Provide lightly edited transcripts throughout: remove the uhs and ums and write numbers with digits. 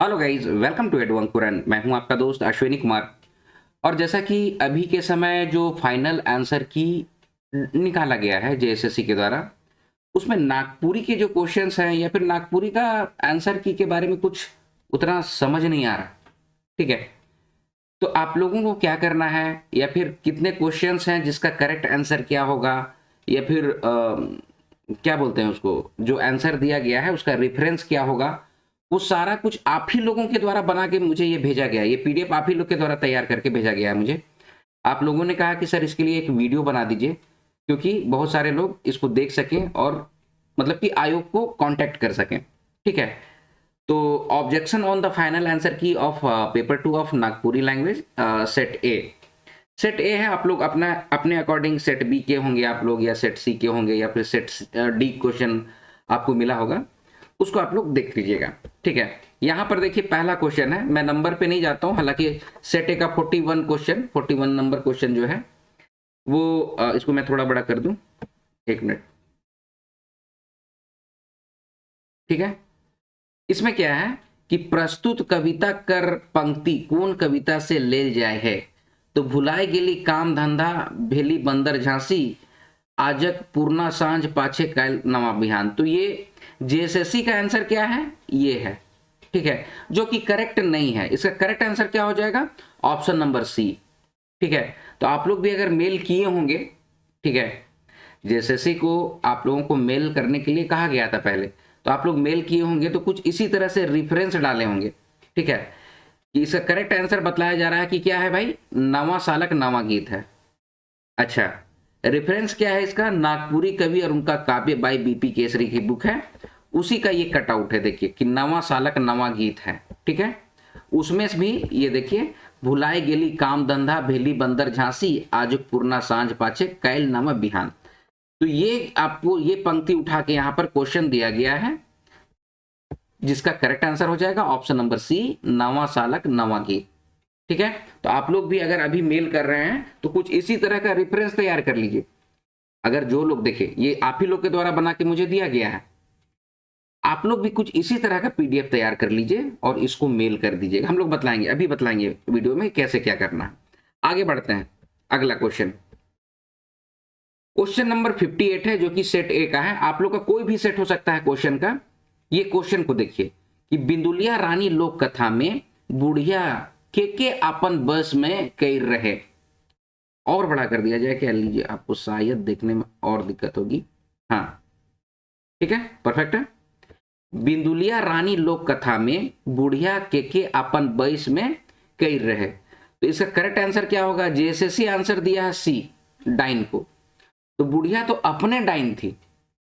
Hello guys, welcome to Edu Ankuran. मैं हूं आपका दोस्त अश्विनी कुमार। और जैसा कि अभी के समय जो फाइनल आंसर की निकाला गया है जेएसएससी के द्वारा, उसमें नागपुरी के जो क्वेश्चंस हैं या फिर नागपुरी का आंसर की के बारे में कुछ उतना समझ नहीं आ रहा। ठीक है, तो आप लोगों को क्या करना है या फिर कितने क्वेश्चंस हैं जिसका करेक्ट आंसर क्या होगा, या फिर क्या बोलते हैं उसको, जो आंसर दिया गया है उसका रेफरेंस क्या होगा, वो सारा कुछ आप ही लोगों के द्वारा बना के मुझे ये भेजा गया है। ये पीडीएफ आप ही लोग के द्वारा तैयार करके भेजा गया है मुझे। आप लोगों ने कहा कि सर इसके लिए एक वीडियो बना दीजिए, क्योंकि बहुत सारे लोग इसको देख सकें और मतलब कि आयोग को कांटेक्ट कर सकें। ठीक है, तो objection on the final answer key of paper 2 of Nagpuri language set A. Set A है, आप लोग अपना अपने अकॉर्डिंग सेट बी के होंगे आप लोग, या सेट सी के होंगे, या फिर सेट डी क्वेश्चन आपको मिला होगा, उसको आप लोग देख लीजिएगा। ठीक है, यहां पर देखिए पहला क्वेश्चन है, मैं नंबर पे नहीं जाता हूं, हालांकि सेट ए का 41 क्वेश्चन 41 नंबर क्वेश्चन जो है वो इसको मैं थोड़ा बड़ा कर दूं, एक मिनट। ठीक है, इसमें क्या है कि प्रस्तुत कविता कर पंक्ति कौन कविता से ले जाए है, तो भुलाए गेली काम धंधा भेली बंदर झांसी आजक पूर्णा सांझ पाछे कैल नवा बिहान। तो ये जेएसएससी का आंसर क्या है, ये है। ठीक है, जो कि करेक्ट नहीं है। इसका करेक्ट आंसर क्या हो जाएगा, ऑप्शन नंबर सी। ठीक है, तो आप लोग भी अगर मेल किए होंगे, ठीक है, जेएसएससी को आप लोगों को मेल करने के लिए कहा गया था पहले, तो आप लोग मेल किए होंगे तो कुछ इसी तरह से रेफरेंस डाले होंगे। ठीक है, कि इसका करेक्ट आंसर बतलाया जा रहा है कि क्या है भाई, नवा सालक नवा गीत है। अच्छा, रेफरेंस क्या है इसका, नागपुरी कवि और उनका काव्य बाई बीपी केसरी की बुक है, उसी का ये कटआउट है। देखिए कि नवा सालक नवा गीत है। ठीक है, उसमें भी ये देखिए, भुलाए गेली काम धंधा भेली बंदर झांसी आज पूर्णा सांझ पाछे कैल नामा बिहान। तो ये आपको ये पंक्ति उठा के यहाँ पर क्वेश्चन दिया गया है, जिसका करेक्ट आंसर हो जाएगा ऑप्शन नंबर सी, नवा सालक नवा गीत। ठीक है, तो आप लोग भी अगर अभी मेल कर रहे हैं तो कुछ इसी तरह का रेफरेंस तैयार कर लीजिए। अगर जो लोग देखे, ये आप ही लोग के द्वारा बना के मुझे दिया गया है, आप लोग भी कुछ इसी तरह का पीडीएफ तैयार कर लीजिए और इसको मेल कर दीजिएगा। हम लोग बतलाएंगे, अभी बतलाएंगे वीडियो में कैसे क्या करना है। आगे बढ़ते हैं, अगला क्वेश्चन, क्वेश्चन नंबर 58 है, जो कि सेट ए का है। आप लोग का कोई भी सेट हो सकता है क्वेश्चन का। ये क्वेश्चन को देखिए कि बिंदुलिया रानी लोक कथा में बुढ़िया के अपन बस में कैर रहे। और बड़ा कर दिया जाए क्या, लीजिए, आपको शायद देखने में और दिक्कत होगी। हाँ, ठीक है, परफेक्ट है। बिंदुलिया रानी लोक कथा में बुढ़िया के अपन बस में कैर रहे, तो इसका करेक्ट आंसर क्या होगा, जेएसएससी आंसर दिया है सी, डाइन को। तो बुढ़िया तो अपने डाइन थी।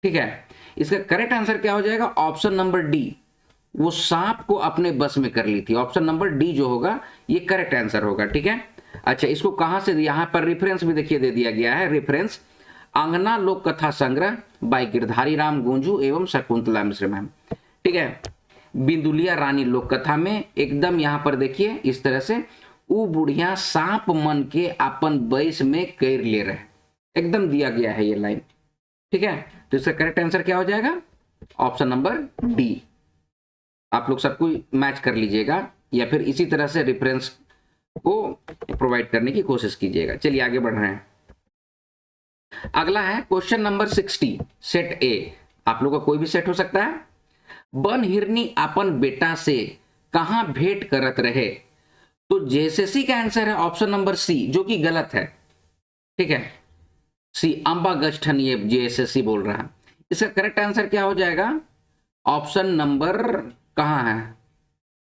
ठीक है, इसका करेक्ट आंसर क्या हो जाएगा, ऑप्शन नंबर डी, वो सांप को अपने बस में कर ली थी। ऑप्शन नंबर डी जो होगा ये करेक्ट आंसर होगा। ठीक है, अच्छा, इसको कहां से, यहां पर रेफरेंस भी देखिए दे दिया गया है, रेफरेंस अंगना लोक कथा संग्रह बाय गिरधारी राम गुंजू एवं शकुंतला मिश्र मैम। ठीक है, बिंदुलिया रानी लोक कथा में एकदम यहां पर देखिए इस तरह से, ऊ बुढ़िया सांप मन के अपन बैस में कैर ले रहे, एकदम दिया गया है ये लाइन। ठीक है, तो इसका करेक्ट आंसर क्या हो जाएगा, ऑप्शन नंबर डी। आप लोग सबको मैच कर लीजिएगा या फिर इसी तरह से रेफरेंस को प्रोवाइड करने की कोशिश कीजिएगा। चलिए आगे बढ़ रहे हैं। अगला है क्वेश्चन नंबर 60, सेट ए। आप लोग का कोई भी सेट हो सकता है। बन हिरनी अपन बेटा से कहां भेंट करत रहे, तो जेएसएससी का आंसर है ऑप्शन नंबर सी, जो कि गलत है। ठीक है, सी अंबा गठन, ये जेएसएससी बोल रहा है। इसका करेक्ट आंसर क्या हो जाएगा, ऑप्शन नंबर कहां है,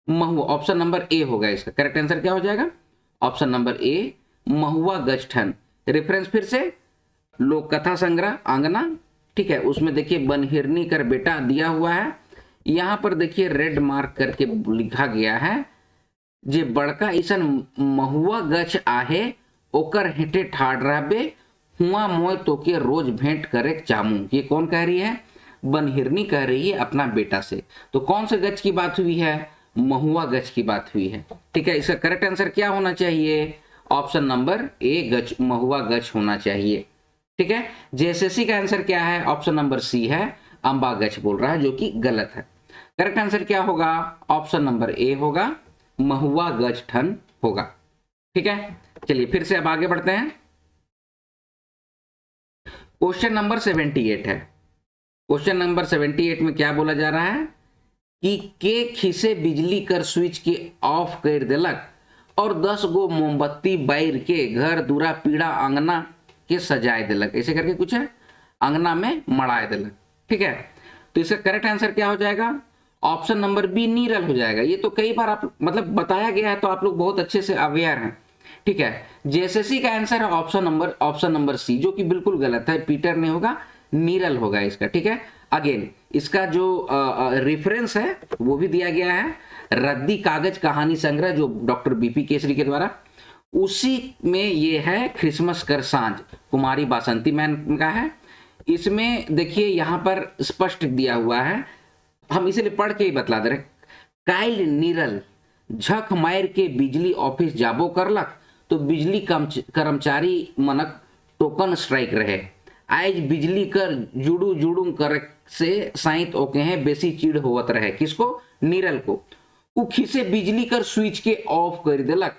महुआ, ऑप्शन नंबर ए होगा। इसका करेक्ट आंसर क्या हो जाएगा, ऑप्शन नंबर ए, महुआ गजठन। रेफरेंस फिर से लोक कथा संग्रह आंगना। ठीक है, उसमें देखिए बनहिरनी कर बेटा दिया हुआ है, यहां पर देखिए रेड मार्क करके लिखा गया है, जे बड़का ईसन महुआ गछ आहे ओकर हेठे ठाड़ रहबे हुआ मोय तो के रोज भेंट करे चामू। ये कौन कह रही है, बनहिरनी कह रही है अपना बेटा से। तो कौन से गछ की बात हुई है, महुआ गछ की बात हुई है। ठीक है, इसका करेक्ट आंसर क्या होना चाहिए, ऑप्शन नंबर ए, गछ, महुआ गछ होना चाहिए। ठीक है, जेएसएससी का आंसर क्या है, ऑप्शन नंबर सी है, अंबा गछ बोल रहा है, जो कि गलत है। करेक्ट आंसर क्या होगा? ऑप्शन नंबर ए होगा, महुआ गज ठन होगा। ठीक है, चलिए फिर से अब आगे बढ़ते हैं। क्वेश्चन नंबर 78 है। क्वेश्चन नंबर 78 में क्या बोला जा रहा है कि के खिसे बिजली कर स्विच के ऑफ कर देलक और 10 गो मोमबत्ती बैर के घर दूरा पीड़ा अंगना के सजाए देलक, ऐसे करके कुछ है, अंगना में मड़ाए देलक। ठीक है, तो इसका करेक्ट आंसर क्या हो जाएगा? ऑप्शन नंबर बी नीरल हो जाएगा। ये तो कई बार आप मतलब बताया गया है तो आप लोग बहुत अच्छे से अवेयर हैं। ठीक है, जेएसएससी का आंसर है ऑप्शन नंबर सी, जो कि बिल्कुल गलत है। पीटर नहीं होगा, नीरल होगा इसका। ठीक है, अगेन इसका जो रेफरेंस है वो भी दिया गया है, रद्दी कागज कहानी संग्रह, जो डॉक्टर बीपी केसरी के द्वारा, उसी में ये है क्रिसमस कर सांझ, कुमारी बासंती मैन का है। इसमें देखिए यहाँ पर स्पष्ट दिया हुआ है, हम इसलिए पढ़ के ही बतला दे रहे। काइल नीरल झक मार के बिजली ऑफिस जाबो करलक तो बिजली कर्मचारी मनक टोकन स्ट्राइक रहे। आज बिजली कर जुड़ू जुड़ू कर से साइत ओके हैं बेसी चिड़ होवत रहे। किसको? नीरल को। उ खिसे बिजली कर स्विच के ऑफ कर देलक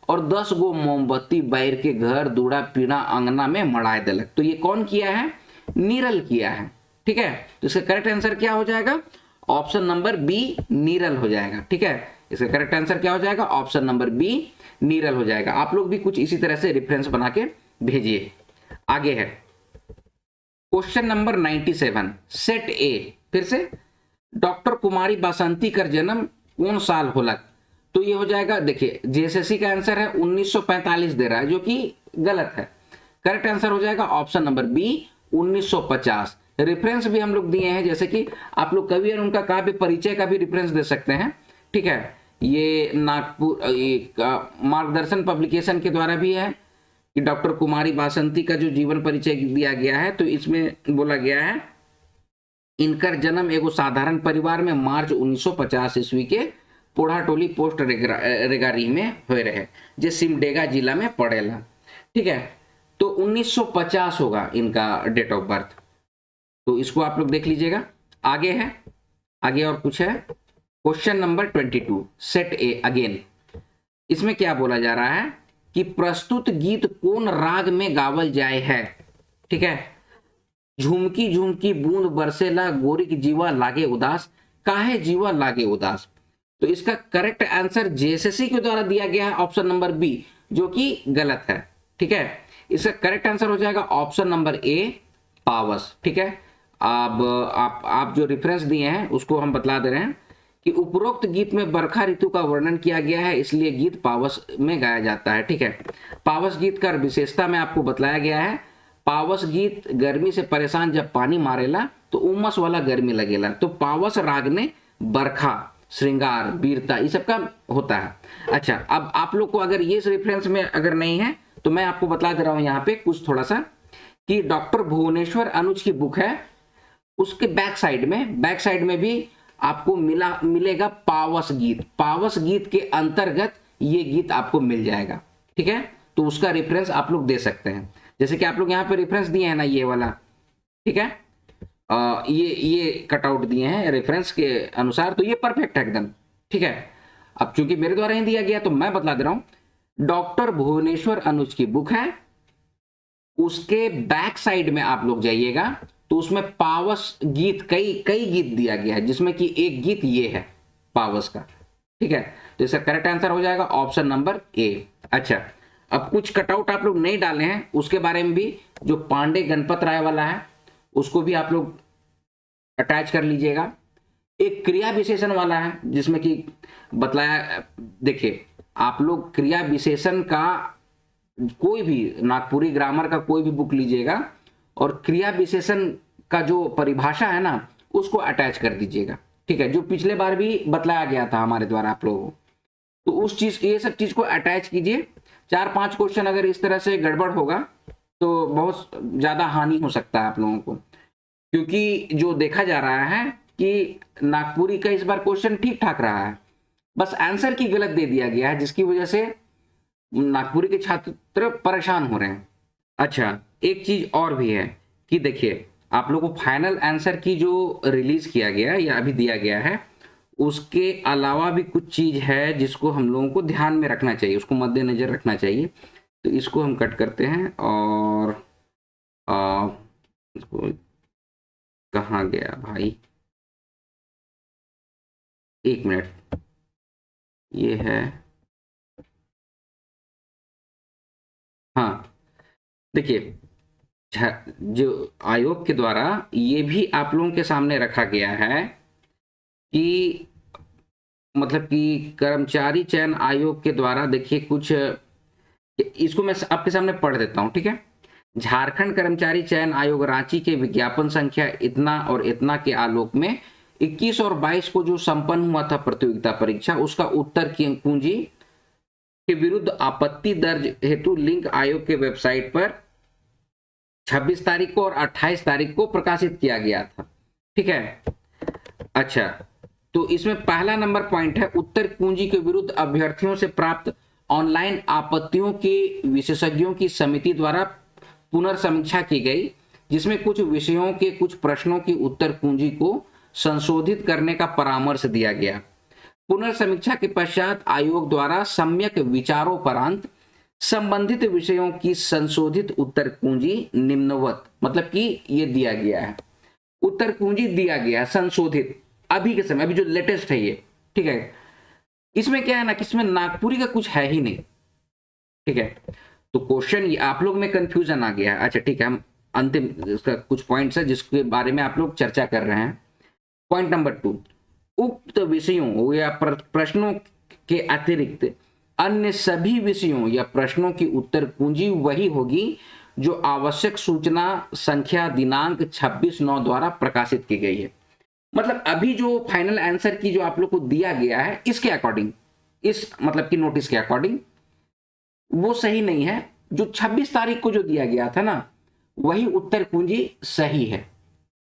और 10 गो मोमबत्ती बैर के घर दूड़ा पीड़ा अंगना में मड़ाए देलक। तो ये कौन किया है? नीरल किया है। ठीक है, तो इसका करेक्ट आंसर क्या हो जाएगा? ऑप्शन नंबर बी नीरल हो जाएगा। ठीक है, इसका करेक्ट आंसर क्या हो जाएगा? ऑप्शन नंबर बी नीरल हो जाएगा। आप लोग भी कुछ इसी तरह से रेफरेंस बना के भेजिए। आगे है क्वेश्चन नंबर 97, सेट ए। फिर से, डॉक्टर कुमारी बासंती का जन्म कौन साल होलक? तो ये हो जाएगा, देखिए जेएसएससी का आंसर है 1945 दे रहा है, जो कि गलत है। करेक्ट आंसर हो जाएगा ऑप्शन नंबर बी 1950। रेफरेंस भी हम लोग दिए हैं, जैसे कि आप लोग कवि और उनका काव्य परिचय का भी रेफरेंस दे सकते हैं। ठीक है, ये नागपुर मार्गदर्शन पब्लिकेशन के द्वारा भी है कि डॉक्टर कुमारी बासंती का जो जीवन परिचय दिया गया है, तो इसमें बोला गया है इनकर जन्म एगो साधारण परिवार में मार्च 1950 ईस्वी के पोढ़ाटोली पोस्ट रेगारी में हुए रहे, जो सिमडेगा जिला में पड़ेला। ठीक है, तो 1950 होगा इनका डेट ऑफ बर्थ। तो इसको आप लोग देख लीजिएगा। आगे है, आगे और कुछ है। क्वेश्चन नंबर 22, सेट ए अगेन। इसमें क्या बोला जा रहा है कि प्रस्तुत गीत कौन राग में गावल जाए है? ठीक है, झुमकी झुमकी बूंद बरसेला गोरिक जीवा लागे उदास, काहे जीवा लागे उदास। तो इसका करेक्ट आंसर जेएसएससी के द्वारा दिया गया है ऑप्शन नंबर बी, जो कि गलत है। ठीक है, इसका करेक्ट आंसर हो जाएगा ऑप्शन नंबर ए पावस। ठीक है, अब आप जो रेफरेंस दिए हैं उसको हम बतला दे रहे हैं कि उपरोक्त गीत में बरखा ऋतु का वर्णन किया गया है, इसलिए गीत पावस में गाया जाता है। ठीक है, पावस गीत का विशेषता में आपको बतलाया गया है। पावस गीत गर्मी से परेशान जब पानी मारेला तो उमस वाला गर्मी लगेला। तो पावस राग में बरखा, श्रृंगार, वीरता, ये सब का होता है। अच्छा, अब आप लोग को अगर ये रेफरेंस में अगर नहीं है तो मैं आपको बतला दे रहा हूं यहाँ पे कुछ थोड़ा सा, कि डॉक्टर भुवनेश्वर अनुज की बुक है, उसके बैक साइड में भी आपको मिलेगा पावस गीत। पावस गीत के अंतर्गत ये गीत आपको मिल जाएगा। ठीक है, तो उसका रेफरेंस आप लोग दे सकते हैं, जैसे कि आप लोग यहाँ पे रेफरेंस दिए हैं ना, ये वाला। ठीक है, ये कटआउट दिए हैं रेफरेंस के अनुसार, तो ये परफेक्ट है एकदम। ठीक है, अब चूंकि मेरे द्वारा ही दिया गया तो मैं बतला दे रहा हूं। डॉक्टर भुवनेश्वर अनुज की बुक है, उसके बैक साइड में आप लोग जाइएगा तो उसमें पावस गीत कई गीत दिया गया है, जिसमें कि एक गीत ये है पावस का। ठीक है, तो इसका करेक्ट आंसर हो जाएगा ऑप्शन नंबर ए। अच्छा, अब कुछ कटआउट आप लोग नहीं डाले हैं, उसके बारे में भी, जो पांडे गणपत राय वाला है उसको भी आप लोग अटैच कर लीजिएगा। एक क्रिया विशेषण वाला है जिसमें कि बतलाया, देखिए आप लोग क्रिया विशेषण का कोई भी नागपुरी ग्रामर का कोई भी बुक लीजिएगा और क्रिया विशेषण का जो परिभाषा है ना उसको अटैच कर दीजिएगा। ठीक है, जो पिछले बार भी बतलाया गया था हमारे द्वारा आप लोगों को, तो उस चीज, ये सब चीज को अटैच कीजिए। 4-5 क्वेश्चन अगर इस तरह से गड़बड़ होगा तो बहुत ज्यादा हानि हो सकता है आप लोगों को, क्योंकि जो देखा जा रहा है कि नागपुरी का इस बार क्वेश्चन ठीक ठाक रहा है, बस आंसर की गलत दे दिया गया है, जिसकी वजह से नागपुरी के छात्र परेशान हो रहे हैं। अच्छा, एक चीज और भी है कि देखिए आप लोगों को फाइनल आंसर की जो रिलीज किया गया या अभी दिया गया है उसके अलावा भी कुछ चीज है जिसको हम लोगों को ध्यान में रखना चाहिए, उसको मद्देनजर रखना चाहिए। तो इसको हम कट करते हैं और इसको, कहाँ गया भाई, एक मिनट, ये है, हाँ देखिए, जो आयोग के द्वारा ये भी आप लोगों के सामने रखा गया है कि मतलब कि कर्मचारी चयन आयोग के द्वारा देखिए कुछ, इसको मैं आपके सामने पढ़ देता हूं, ठीक है। झारखंड कर्मचारी चयन आयोग रांची के विज्ञापन संख्या इतना और इतना के आलोक में 21 और 22 को जो संपन्न हुआ था प्रतियोगिता परीक्षा, उसका उत्तर की कुंजी के विरुद्ध आपत्ति दर्ज हेतु लिंक आयोग के वेबसाइट पर 26 तारीख को और 28 तारीख को प्रकाशित किया गया था, ठीक है। अच्छा, तो इसमें पहला नंबर पॉइंट है, उत्तर कुंजी के विरुद्ध अभ्यर्थियों से प्राप्त ऑनलाइन आपत्तियों की विशेषज्ञों की समिति द्वारा पुनर्समीक्षा की गई, जिसमें कुछ विषयों के कुछ प्रश्नों की उत्तर कुंजी को संशोधित करने का परामर्श दिया गया। पुनर्समीक्षा के पश्चात आयोग द्वारा सम्यक विचारोपरांत संबंधित विषयों की संशोधित उत्तर कुंजी निम्नवत, मतलब कि ये दिया गया है, उत्तर कुंजी दिया गया संशोधित, अभी के समय, अभी जो लेटेस्ट है ये, ठीक है। इसमें क्या है ना कि इसमें नागपुरी का कुछ है ही नहीं, ठीक है। तो क्वेश्चन आप लोग में कंफ्यूजन आ गया है। अच्छा ठीक है, हम अंतिम इसका कुछ पॉइंट्स है जिसके बारे में आप लोग चर्चा कर रहे हैं। पॉइंट नंबर 2, उक्त विषयों या प्रश्नों के अतिरिक्त अन्य सभी विषयों या प्रश्नों की उत्तर कुंजी वही होगी जो आवश्यक सूचना संख्या दिनांक 26/9 द्वारा प्रकाशित की गई है। मतलब अभी जो फाइनल आंसर की जो आप लोग को दिया गया है, इसके अकॉर्डिंग, इस मतलब कि नोटिस के अकॉर्डिंग वो सही नहीं है। जो 26 तारीख को जो दिया गया था ना, वही उत्तर कुंजी सही है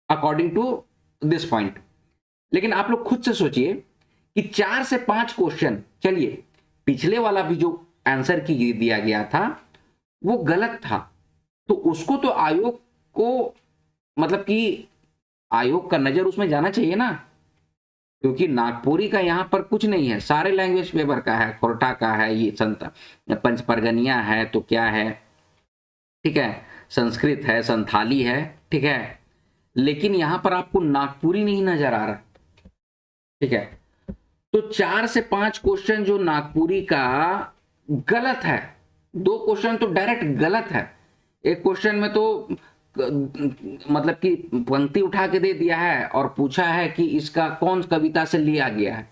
अकॉर्डिंग टू दिस पॉइंट। लेकिन आप लोग खुद से सोचिए कि 4 से 5 क्वेश्चन, चलिए पिछले वाला भी जो आंसर की दिया गया था वो गलत था, तो उसको तो आयोग को मतलब कि आयोग का नजर उसमें जाना चाहिए ना, क्योंकि नागपुरी का यहाँ पर कुछ नहीं है, सारे लैंग्वेज पेपर का है, खोरठा का है, ये पंचपरगनिया है, तो क्या है, ठीक है, संस्कृत है, संथाली है, ठीक है, लेकिन यहाँ पर आपको नागपुरी नहीं नजर आ रहा, ठीक है। तो 4 से 5 क्वेश्चन जो नागपुरी का गलत है, 2 क्वेश्चन तो डायरेक्ट गलत है। एक क्वेश्चन में तो मतलब कि पंक्ति उठा के दे दिया है और पूछा है कि इसका कौन कविता से लिया गया है,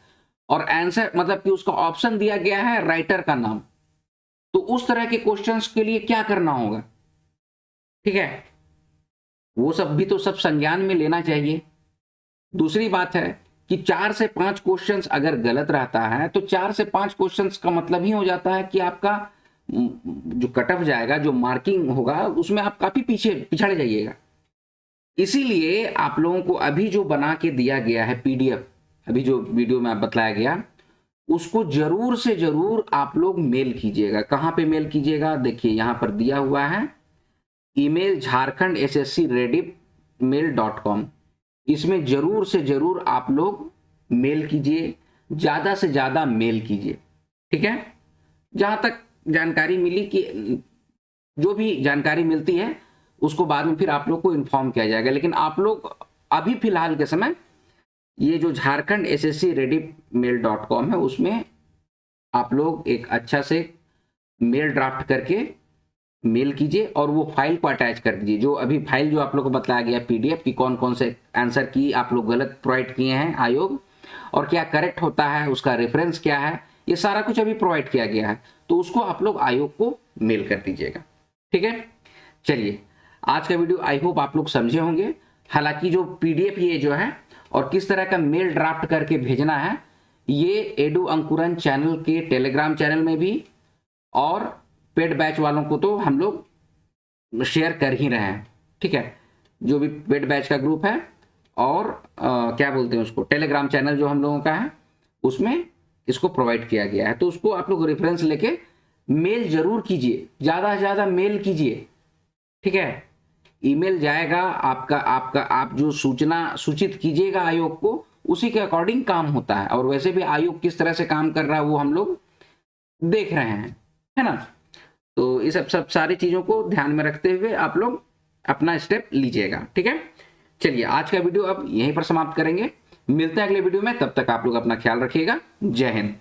और आंसर मतलब कि उसका ऑप्शन दिया गया है राइटर का नाम। तो उस तरह के क्वेश्चंस के लिए क्या करना होगा, ठीक है, वो सब भी तो सब संज्ञान में लेना चाहिए। दूसरी बात है कि 4 से 5 क्वेश्चंस अगर गलत रहता है तो 4 से 5 क्वेश्चंस का मतलब ही हो जाता है कि आपका जो कट ऑफ जाएगा, जो मार्किंग होगा, उसमें आप काफी पिछड़ जाइएगा। इसीलिए आप लोगों को अभी जो बना के दिया गया है पीडीएफ, अभी जो वीडियो में आप बतलाया गया, उसको जरूर से जरूर आप लोग मेल कीजिएगा। कहां पे मेल कीजिएगा, देखिए यहां पर दिया हुआ है, ईमेल jharkhandsscrediff@mail.com, इसमें जरूर से जरूर आप लोग मेल कीजिए, ज्यादा से ज्यादा मेल कीजिए, ठीक है। जहां तक जानकारी मिली कि जो भी जानकारी मिलती है उसको बाद में फिर आप लोग को इन्फॉर्म किया जाएगा, लेकिन आप लोग अभी फिलहाल के समय ये जो jharkhandsscrediff@mail.com है, उसमें आप लोग एक अच्छा से मेल ड्राफ्ट करके मेल कीजिए और वो फाइल को अटैच कर दीजिए। जो अभी फाइल जो आप लोग को बताया गया पीडीएफ की कौन कौन से आंसर की आप लोग गलत प्रोवाइड किए हैं आयोग, और क्या करेक्ट होता है, उसका रेफरेंस क्या है, ये सारा कुछ अभी प्रोवाइड किया गया है, तो उसको आप लोग आयोग को मेल कर दीजिएगा, ठीक है। चलिए, आज का वीडियो आई होप आप लोग समझे होंगे। हालांकि जो पीडीएफ ये जो है और किस तरह का मेल ड्राफ्ट करके भेजना है, ये एडू अंकुरन चैनल के टेलीग्राम चैनल में भी और पेड बैच वालों को तो हम लोग शेयर कर ही रहे हैं, ठीक है। जो भी पेड बैच का ग्रुप है और क्या बोलते हैं उसको, टेलीग्राम चैनल जो हम लोगों का है, उसमें इसको प्रोवाइड किया गया है। तो उसको आप लोग रेफरेंस लेके मेल जरूर कीजिए, ज्यादा से ज्यादा मेल कीजिए, ठीक है। ईमेल जाएगा आपका आप जो सूचना सूचित कीजिएगा आयोग को, उसी के अकॉर्डिंग काम होता है। और वैसे भी आयोग किस तरह से काम कर रहा है वो हम लोग देख रहे हैं, है ना। तो ये सब सारी चीजों को ध्यान में रखते हुए आप लोग अपना स्टेप लीजिएगा, ठीक है। चलिए आज का वीडियो अब यहीं पर समाप्त करेंगे, मिलते हैं अगले वीडियो में, तब तक आप लोग अपना ख्याल रखिएगा। जय हिंद।